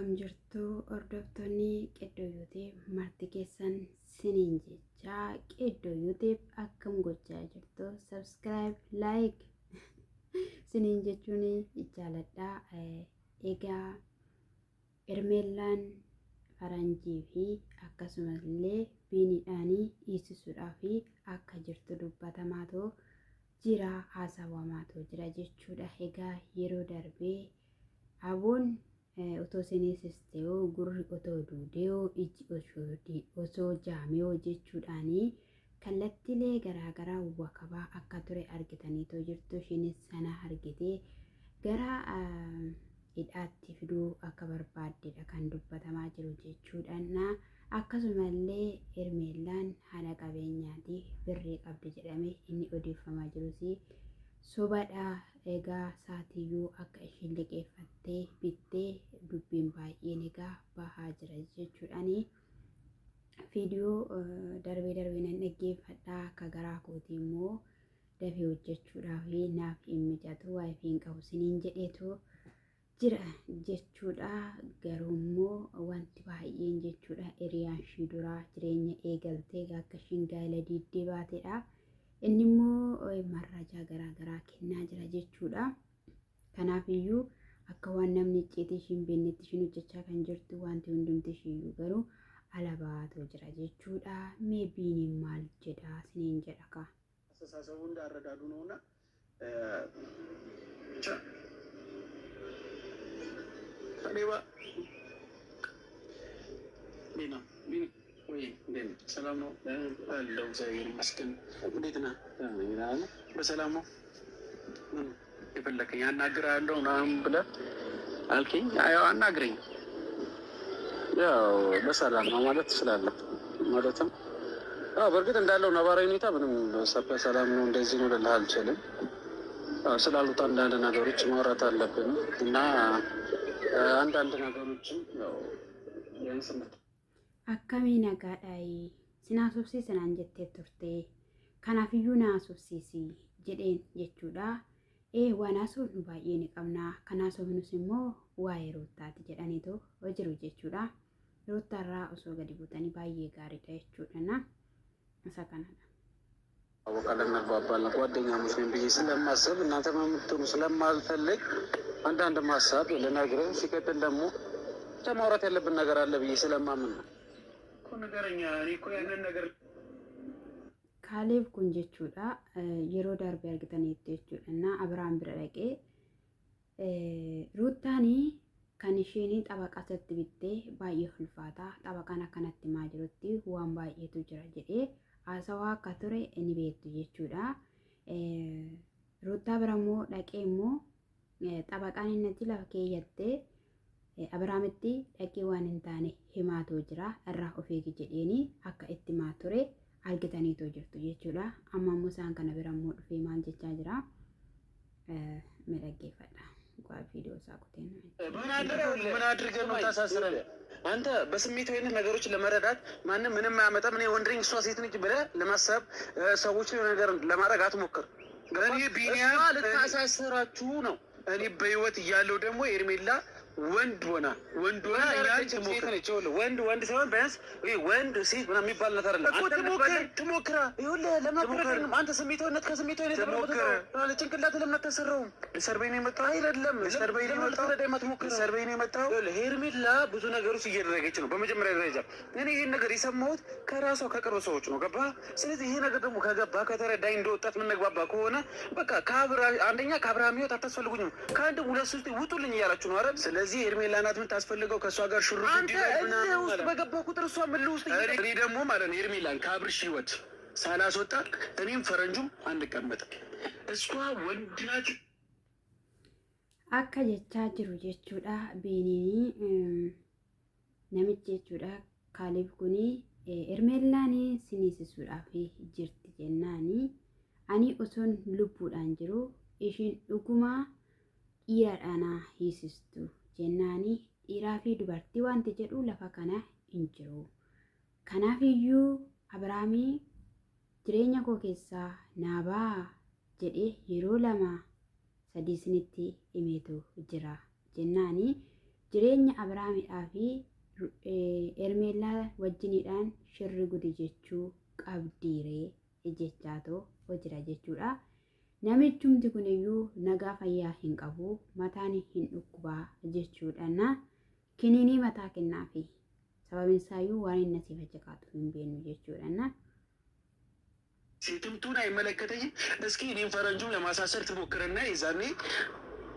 Akkam jirtu hordoftoonni Qeddoo Yuutiib marti keessan siniin jechaa Qeddoo Yuutiib akkam gochaa jirtu subscribe like siniin jechuun jaaladha. Egaa Ermeellaan faranjii fi akkasumas illee biiniidhaanii dhiisisuudhaa fi akka jirtu dubbatamaatoo jira haasawamaatoo jira jechuudha. Egaa yeroo darbee aboon otoo sineessistee gurri otoo duudee iji osoo jaamee jechuudhaanii kallattiilee garaagaraa wakabaa akka ture argitaniitoo jirtu. Ishiinis sana argitee gara hidhaatti fiduu akka barbaaddedha kan dubbatamaa jiru jechuudha. Akkasumallee Ermeellaan haadha qabeenyaatii birrii qabdi jedhamee inni odeeffamaa jirus sobadha. Egaa saatiyyuu akka ishiin liqeeffattee bittee dubbiin baay'een egaa bahaa jira jechuudhaani. Viidiyoo darbee nan dhaggeeffadhaa. Akka garaa kootii immoo dafee hojjechuudhaaf naaf hin mijatu waayifii hin qabu siniin jedheetu jira jechuudha. Garuu immoo wanti baay'een jechuudha hiriyaan ishii duraa jireenya eegaltee akka ishiin gaa'ela diiddee baatedha. Inni immoo marrajaa garaagaraa kennaa jira jechuudha. Kanaafiyyuu akka waan namni icciitii ishiin beeknetti ishiin hojjechaa kan jirtu wanti hundumti ishiiyyuu garuu alabaatoo jira jechuudha. Meebiin maal jedhaa siniin jedha ka. አስተሳሰቡ እንዳረዳዱ ነውና እኔባ ቢና ቢኒ ወይ እንደምን ሰላም ነው አለው። እግዚአብሔር ይመስገን። እንዴት ነህ? በሰላም ነው? የፈለከኝ አናግርሃለሁ ምናምን ብለህ አልከኝ። አዎ አናግረኝ። ያው በሰላም ነው ማለት ትችላለህ። ማለትም በእርግጥ እንዳለው ነባራዊ ሁኔታ ምንም በሰላም ነው እንደዚህ ነው ልልህ አልችልም። ስላሉት አንዳንድ ነገሮች ማውራት አለብን እና አንዳንድ ነገሮችን ያው ያንስነት Akkamii nagaadhaayi sinaasofsii sanaan jettee turte kanaafiyyuu naasofsiisi jedheen jechuudha. Waan haasofnu baay'ee ni qabna. Kan haasofnus immoo waa'ee Ruuttaati jedhaniitu jiru jechuudha. Ruuttaarraa osoo gadi buutanii baay'ee gaariidha jechuudha. Isa kanadha. አወቃለን እንግባባለን ጓደኛሞች ነን ብዬ ስለማስብ እናንተ የምትሆኑ ስለማልፈልግ አንዳንድ ሀሳብ ልነግርህ፣ ሲቀጥል ደግሞ ማውራት ያለብን ነገር አለ ብዬ ስለማምን ነው እኮ ነገረኛ። እኔ እኮ ያንን ነገር ካሌብ kun jechuudha yeroo darbee argitaniitti jechuudha. Abiraan bira dhaqee Ruuttaanii kan isheen xabaqa isatti bittee baay'ee ulfaataa xabaqaan akkanatti maa jirutti waan baay'eetu jira jedhee haasawaa akka ture ni beektu jechuudha. Ruuttaa bira immoo dhaqee immoo xabaqaan inni lafa keeyyattee Abiraamitti dhaqee waan hin taane himaatoo jira irraa of eegi jedheeni akka itti himaa ture argitaniitoo jirtu jechuudha. Amma immoo isaan kana bira immoo dhufee maal jechaa jira dhaggeeffadha. ቪዲዮ ሳቁቴን ምን አድርገህ ነው ታሳስረን? አንተ በስሜት አይነት ነገሮችን ለመረዳት ማንም ምንም አያመጣም። እኔ ወንድ ነኝ እሷ ሴት ነች ብለህ ለማሰብ ሰዎች ነገር ለማድረግ አትሞክር። እኔ ቢኒያም ልታሳስራችሁ ነው። እኔ በህይወት እያለሁ ደግሞ ኤርሜላ ወንድ ሆና ወንድ ሳይሆን ቢያንስ ወንድ ሴት ምናምን የሚባል ነገር አይደለም። ትሞክራ ይኸውልህ ለማክረር አንተ ስሜታዊነት ከስሜታዊነት ጭንቅላት ለምን አታሰራውም? ሰርበይ ነው የመጣው አይደለም። ሰርበይ ነው የመጣው ሄርሜላ ብዙ ነገሮች እያደረገች ነው። በመጀመሪያ ደረጃ እኔ ይህን ነገር የሰማሁት ከራሷ ከቅርብ ሰዎች ነው። ገባ? ስለዚህ ይሄ ነገር ደግሞ ከገባ ከተረዳኝ እንደወጣት የምንግባባ ከሆነ በቃ አንደኛ ከአብርሃም ህይወት አታስፈልጉኝም፣ ከአንድ ሁለት ሶስት ውጡልኝ እያላችሁ ነው አይደል? ስለዚህ ኤርሜላ ናት የምታስፈልገው ከእሷ ጋር ሽሩ ውስጥ በገባው ቁጥር እሷ ምን ውስጥ እኔ ደግሞ ማለት ነው ኤርሜላን ከአብርሽ ህይወት ሳላስወጣ እኔም ፈረንጁም አንቀመጥም። እሷ ወንድ ናት akka jechaa jiru jechuudha. Biiniin namichi jechuudha. Kaaleeb kuni Ermeellaan siniisisuudhaaf jirti jennaani ani osoon lubbuudhaan jiru ishiin dhuguma dhiiraadhaan hiisistu jennaani dhiiraa fi dubartii wanti jedhu lafa kana hin jiru. Kanaafiyyuu Abiraamii jireenya koo keessaa naabaa jedhee yeroo lama sadii isinitti himeetu jira jennaani jireenya Abrahaamidhaa fi Ermeellaa wajjiniidhaan shirri gudi jechuu qabdiiree jechaatoo hojira jechuudha. Namichumti kuniyyuu nagaa fayyaa hin qabu, mataan hin dhukkubaa jechuudha. Kiniinii mataa kennaafi sababni isaayyuu waan inni asii facakaatu hin beeknu jechuudha. ሴትምቱን አይመለከተኝም። እስኪ እኔም ፈረንጁን ለማሳሰር ትሞክርና የዛኔ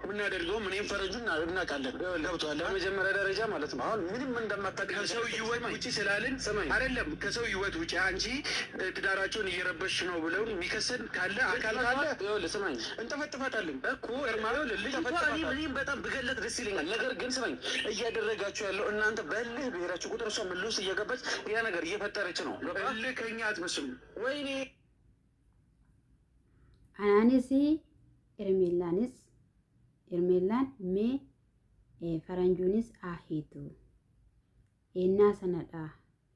የምናደርገው እኔም ፈረንጁን እናውቃለን። ገብቶሃል? በመጀመሪያ ደረጃ ማለት ነው። አሁን ምንም እንደማታውቅ ከሰው ህይወት ውጭ ስላልን አይደለም፣ ከሰው ህይወት ውጭ አንቺ ትዳራቸውን እየረበሽ ነው ብለው የሚከሰን ካለ አካል ካለ ስማኝ፣ እንጠፈጥፋታለን እኮ እኔም በጣም ብገለጥ ደስ ይለኛል። ነገር ግን ስማኝ፣ እያደረጋችሁ ያለው እናንተ በልህ ብሔራችሁ ቁጥር እሷ ምልስ እየገባች ያ ነገር እየፈጠረች ነው። በልህ ከኛ አትመስሉ። ወይኔ አናንሲ Ermeellaan mee faranjuunis ahiitu ennaa sanadha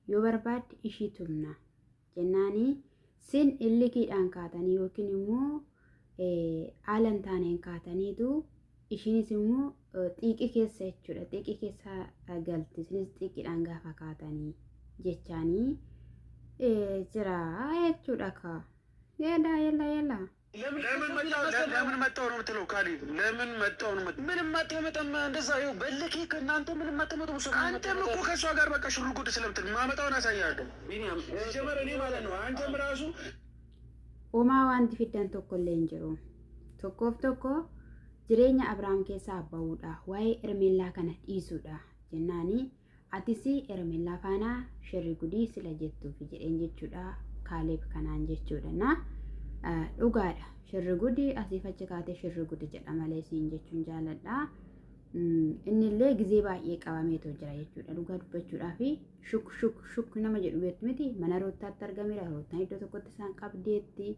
yoo barbaadde ishii tumna jennaanii sin illikiidhaan kaatanii yookiin immoo haalan taaneen kaataniitu ishiinis immoo xiiqii keessa jechuudha. Xiiqii keessa galti isinis xiiqiidhaan gaafa kaatanii jechaanii jira jechuudha. Ka yalla ለምን መጣው ነው የምትለው? ካሊድ ለምን መጣው ነው? ምንም አትመጣም። እንደዛ ይኸው በልኬ ከእናንተ ምንም አትመጣም። አንተም እኮ ከእሷ ጋር በቃ ሽሩ ጉድ ስለምትል ማመጣውን አሳያለሁ። ቢኒያም ጀመረ እኔ ማለት ነው። አንተም ራሱ ኦማ ዋንቲ ፊደን tokkollee hin jiru. Tokkoof tokko jireenya Abrahaam keessaa ba'uudha. Waa'ee Ermeellaa kana dhiisuudha jennaanii atis Ermeellaa faana shirri gudii sila jettuuf jedheen jechuudha. Kaaleeb kanaan jechuudha. Dhugaadha. Shirri gudi asii fachi kaatee shirri gudi jedha malee siin jechuun jaaladha. Innillee gizee baay'ee qabameetoo jira jechuudha. Dhugaa dubbachuudhaa fi shuk nama jedhu beektu miti. Mana roottaatti argameera. Roottaan iddoo tokkotti isaan qabdeetti.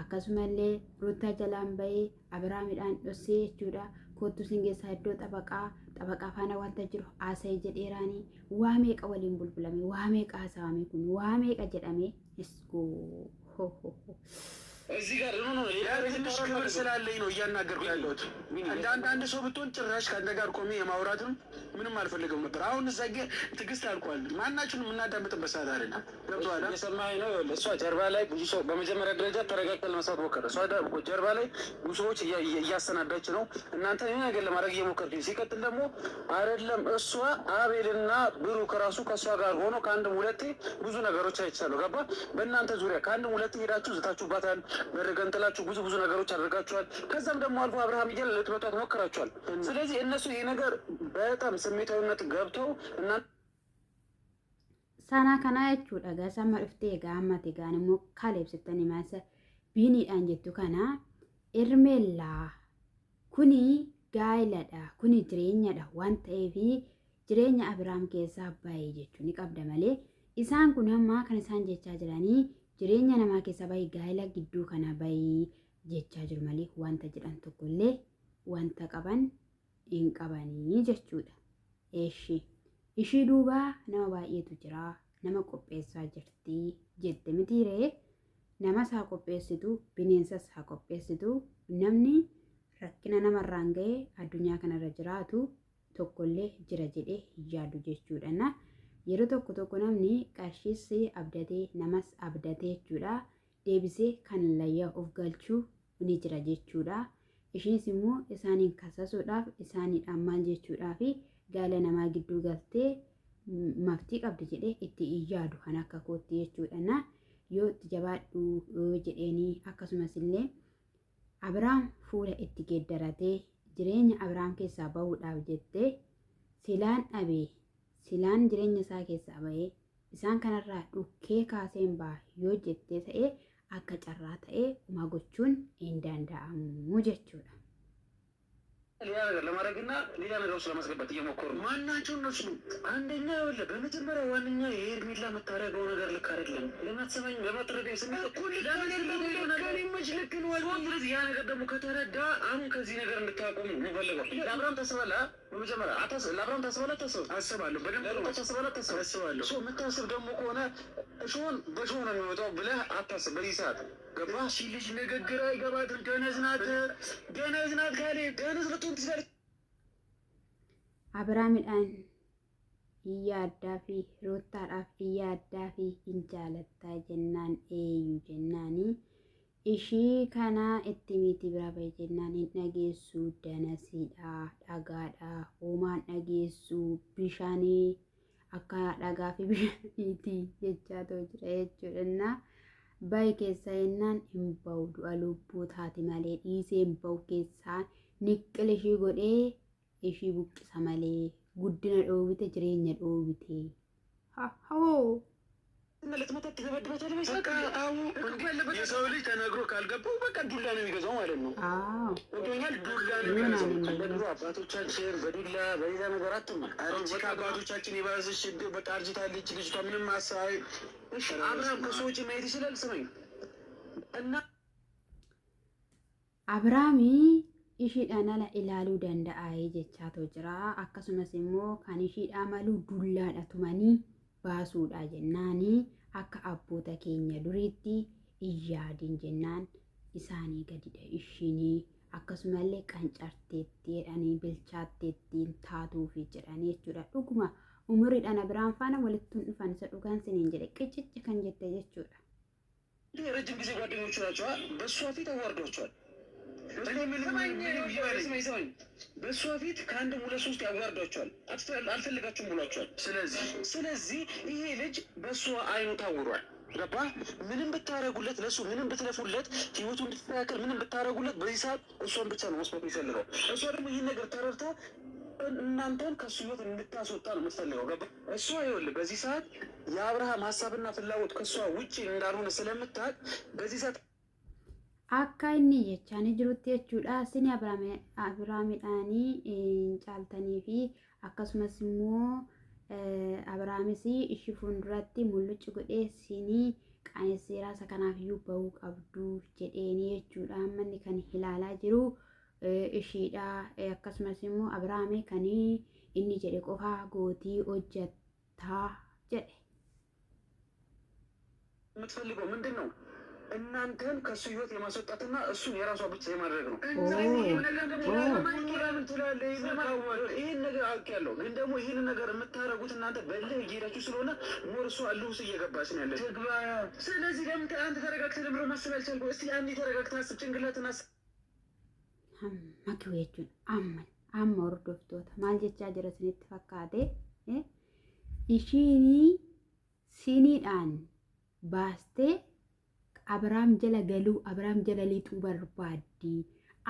Akkasumallee roottaa jalaan bahee Abrahaamidhaan dhossee jechuudha. Kottu singeessaa iddoo xabaqaa faana wanta jiru haasa'ee jedheeraanii waa meeqa waliin bulbulame, waa meeqa haasawame kun, waa meeqa jedhame iskoo እዚህ ጋር ትንሽ ክብር ስላለኝ ነው እያናገርኩ ያለሁት። እንደ አንዳንድ ሰው ብትሆን ጭራሽ ከአንተ ጋር ቆሜ የማውራትም ምንም አልፈልግም ነበር። አሁን እዛ ትዕግስት አልቋል። ማናችሁንም የምናዳምጥበት ሰዓት አይደለም። ገብቶሃል? እየሰማኸኝ ነው? እሷ ጀርባ ላይ ብዙ ሰው በመጀመሪያ ደረጃ ተረጋግተህ ለመስራት ሞከረ። እሷ ጀርባ ላይ ብዙ ሰዎች እያሰናዳች ነው። እናንተ ይህ ነገር ለማድረግ እየሞከርክ። ሲቀጥል ደግሞ አይደለም እሷ አቤልና ብሩክ ራሱ ከእሷ ጋር ሆኖ ከአንድም ሁለቴ ብዙ ነገሮች አይቻለሁ። ገባ? በእናንተ ዙሪያ ከአንድም ሁለቴ ሄዳችሁ ዝታችሁባታል። በረገንጥላችሁ ብዙ ነገሮች አድርጋችኋል። ከዛም ደግሞ አልፎ አብርሃም እያለ ልትመጣት ሞክራችኋል። ስለዚህ እነሱ ይሄ ነገር በጣም ስሜታዊነት ገብተው እና ሳና ከና jechuudha. Gaasama dhuftee gaammate gaan immoo kaaleebsittanii maasa biiniidhaan jettu kana Ermeellaa kuni gaayiladha, kuni jireenyadha waan ta'eef jireenya Abrahaam keessaa baay'ee jechuun ni qabda malee isaan kun ammaa kan isaan jechaa jiranii jireenya namaa keessa baay'ee gaayila gidduu kana baay'ee jechaa jiru malee wanta jedhan tokkollee wanta qaban hin qabanii jechuudha. Ishii duuba nama baay'eetu jira, nama qopheessaa jirti jette mitiiree nama isaa qopheessitu bineensas haa qopheessitu. Namni rakkina namarraan ga'ee addunyaa kanarra jiraatu tokkollee jira jedhee yaadu jechuudha. Yeroo tokko namni qarshiis abdatee namas abdatee jechuudha. Deebisee kan layyaa of galchuu ni jira jechuudha. Ishiinis immoo isaaniin kasasuudhaaf isaaniidhaan maal jechuudhaa fi gaala namaa gidduu galtee maftii qabdi jedhee itti yaadu kan akka kootti jechuudha. Yoo itti jabaadhu jedheenii akkasumas illee Abrahaam fuula itti geeddaratee jireenya Abrahaam keessaa bahuudhaaf jettee silaan dhabee silaan jireenya isaa keessaa bahee isaan kanarraa dhukkee kaaseen ba'a yoo jettee ta'ee akka carraa ta'ee uma gochuun hin danda'amu jechuudha. ሌላ ነገር ለማድረግና ሌላ ነገር ውስጥ ለማስገባት እየሞከሩ ማናቸው እነሱ። አንደኛ ይኸውልህ በመጀመሪያ ዋነኛ የሄርሜላ የምታደርገው ነገር ልክ አይደለም። ለማትሰማኝ ለማትረዳኝ ስሜት ስለዚህ ያ ነገር ደግሞ ከተረዳ አሁን ከዚህ ነገር እንድታቆም ነው የምፈልገው። ለአብርሃም ታስባለህ? በመጀመሪያ ለአብርሃም ታስባለህ? አስባለሁ። በደንብ ታስባለህ? አስባለሁ። የምታስብ ደግሞ ከሆነ እሾን በሾ ነው የሚወጣው ብለህ አታስብ በዚህ ሰዓት። ገባህ? እሺ ልጅ ንግግር አይገባትም። ደነዝ ናት ካሌ ደነዝ ልትሆን ትችላለች። Abiraamidhaan iyya addaa fi Ruuttaadhaaf iyya addaa fi hin jaalattaa jennaan eeyyu jennaani. Ishii kana itti miti bira bahe jennaan hin dhageessu danasiidha dhagaadha uumaan dhageessu bishaanii akka dhagaa fi bishaaniiti jechaa ta'u jira jechuudha. Bayi keessa jennaan hin bahu du'a lubbuu taati malee dhiisee hin bahu keessaa niqqil ishii godhee ishii buqqisa malee guddina dhoowwite jireenya dhoowwite. የሰው ልጅ ተነግሮ ካልገባው በቃ ዱላ ነው የሚገዛው ማለት ነው። ወዶኛል ዱላ ነው የሚገዛው። በድሮ አባቶቻችን በዱላ በሌላ ነገር አትማር። በቃ አባቶቻችን የባሰች በቃ አርጅታለች ልጅቷ ምንም አሳይ አብርሃም ከሰዎች ማየት ይችላል። ስመኝ እና አብርሃም ishiidhaan ala ilaaluu danda'a jechaatu jira. Akkasumas immoo kan ishiidhaan malu dullaadha tumanii baasuudha jennaani. Akka abboota keenya duriitti iyyaadin jennaan isaanii gadidha ishiinii. Akkasumallee qancarteetti jedhanii bilchaatteettiin taatuufi jedhanii jechuudha. Dhuguma umuriidhaan Abiraam faana walitti dhufan isa dhugaan siniin jedhe qiccici kan jette jechuudha. ረጅም ጊዜ ጓደኞቹ ናቸዋል። በእሷ ፊት አዋርዷቸዋል። በእሷ ፊት ከአንድ ሁለት ሶስት ያዋርዷቸዋል። አልፈልጋችሁም ብሏቸዋል። ስለዚህ ይሄ ልጅ በእሷ አይኑ ታውሯል። ገባ? ምንም ብታረጉለት ለሱ ምንም ብትለፉለት ህይወቱ እንድትስተካከል ምንም ብታረጉለት በዚህ ሰዓት እሷን ብቻ ነው መስማት የሚፈልገው። እሷ ደግሞ ይህን ነገር ተረድታ እናንተን ከሱ ህይወት እንድታስወጣ ነው የምትፈልገው። ገባ? እሷ ይኸውልህ በዚህ ሰዓት የአብርሃም ሀሳብና ፍላጎት ከእሷ ውጭ እንዳልሆነ ስለምታውቅ በዚህ ሰዓት akka inni jechaan jirutti jechuudha. Sini Abiraamidhaanii caaltanii fi akkasumas immoo Abiraamis ishii fuulduratti mul'ucci godhee sini qaanesseeraa isa kanaafiyyuu bahuu qabdu jedheeni jechuudha. Ammanni kan ilaalaa jiru ishiidha. Akkasumas immoo Abiraam kan inni jedhe qofaa gootii hojjettaa jedhe. የምትፈልገው ምንድን ነው? እናንተን ከሱ ህይወት የማስወጣትና እሱን የራሷ ብቻ የማድረግ ነው። ይህን ነገር አውቄያለሁ፣ ግን ደግሞ ይህን ነገር የምታደርጉት እናንተ በልህ እየሄዳችሁ ስለሆነ ሞር እሷ እልህ ውስጥ እየገባች ነው ያለች። ስለዚህ ለምን አንተ ተረጋግተህ ለምሮ ማሰብ ያልቻልከው? እስቲ አንዴ ተረጋግተህ አስብ፣ ጭንቅላትን አስብ። Makuu jechuun amma hordoftoota maal jechaa jira isinitti fakkaate? Ishiin siniidhaan baastee Abiraam jala galuu Abiraam jala lixuu barbaaddi.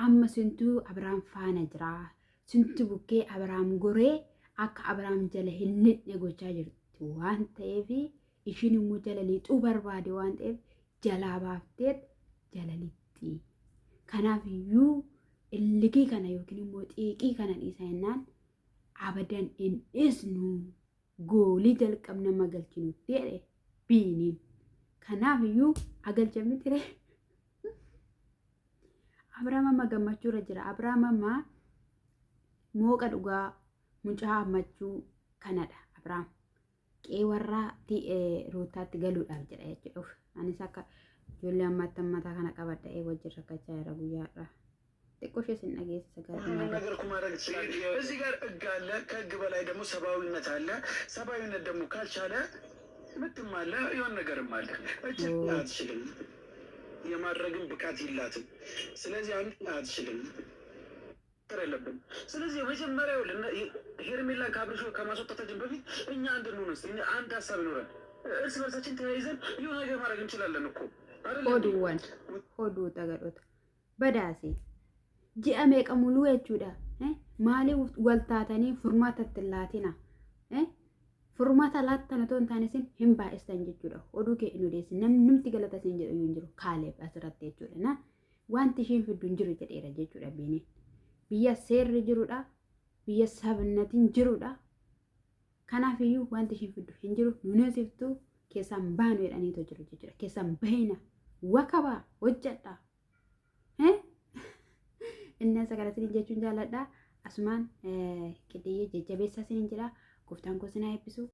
Amma sintuu Abiraam faana jira. Sintu bukkee Abiraam goree akka Abiraam jala hin lixne gochaa jirti waan ta'eef ishiin immoo jala lixuu barbaade waan ta'eef jalaa baafteet jala lixxi. Kanaaf iyyuu illigii kana yookiin immoo xiiqii kana dhiisa jennaan abadan hin dhisnu goolii jalqabna magalchinutti jedhe biiniin. Kanaaf iyyuu agalchamni ture. Abiraam amma gammachuurra jira. Abiraam amma mooqa dhugaa mucaa hammachuu kanadha. Abiraam qe'ee warraa Ruutaatti galuudhaaf jedha jechuudha. Anis akka ijoollee ammaatti ammataa kana qabadha wajjin rakkachaa jira guyyaadha. xiqqoo ishee sin dhageessisa gaariin ነገር እኮ ማድረግ ትችላለህ። እዚህ ጋር ህግ አለ። ከህግ በላይ ደግሞ ሰብአዊነት አለ። ሰብአዊነት ደግሞ ካልቻለ ምትም አለ የሆነ ነገርም አለ። እጅግ አትችልም፣ የማድረግም ብቃት የላትም። ስለዚህ አንተ አትችልም ተረለብን። ስለዚህ የመጀመሪያው ሄርሜላን ከአብርሽ ከማስወጣታችን በፊት እኛ አንድ እንሆንስ አንድ ሀሳብ ይኖረን እርስ በርሳችን ተያይዘን የሆነ ነገር ማድረግ እንችላለን እኮ ሆዱዋን ሆዱ ተገዶት በዳሴ ji'a meeqa muluu jechuudha. Maaliif waltaatanii furmaata laatina? Furmaata laattan otoo hin taane isin hin baay'istan jechuudha. Oduu kee hin odeessin namni galata isin jedhu hin jiru. Kaaleef asirratti jechuudha. Wanti ishiin fiddu hin jiru jedheera jechuudha. Biyya seerri jirudha. Biyya sabnatiin jirudha. Kanaaf iyyuu wanti ishiin fiddu hin jiru. Nunisiftuu keessaan baanu jedhaniitu jiru jechuudha. Keessaan bahina wakabaa hojjedha. Inni sagalee jechuun jaalladha. Asumaan qixxee jajjabeessaa isiniin jira. Gooftaan koo isin haa eebbisu.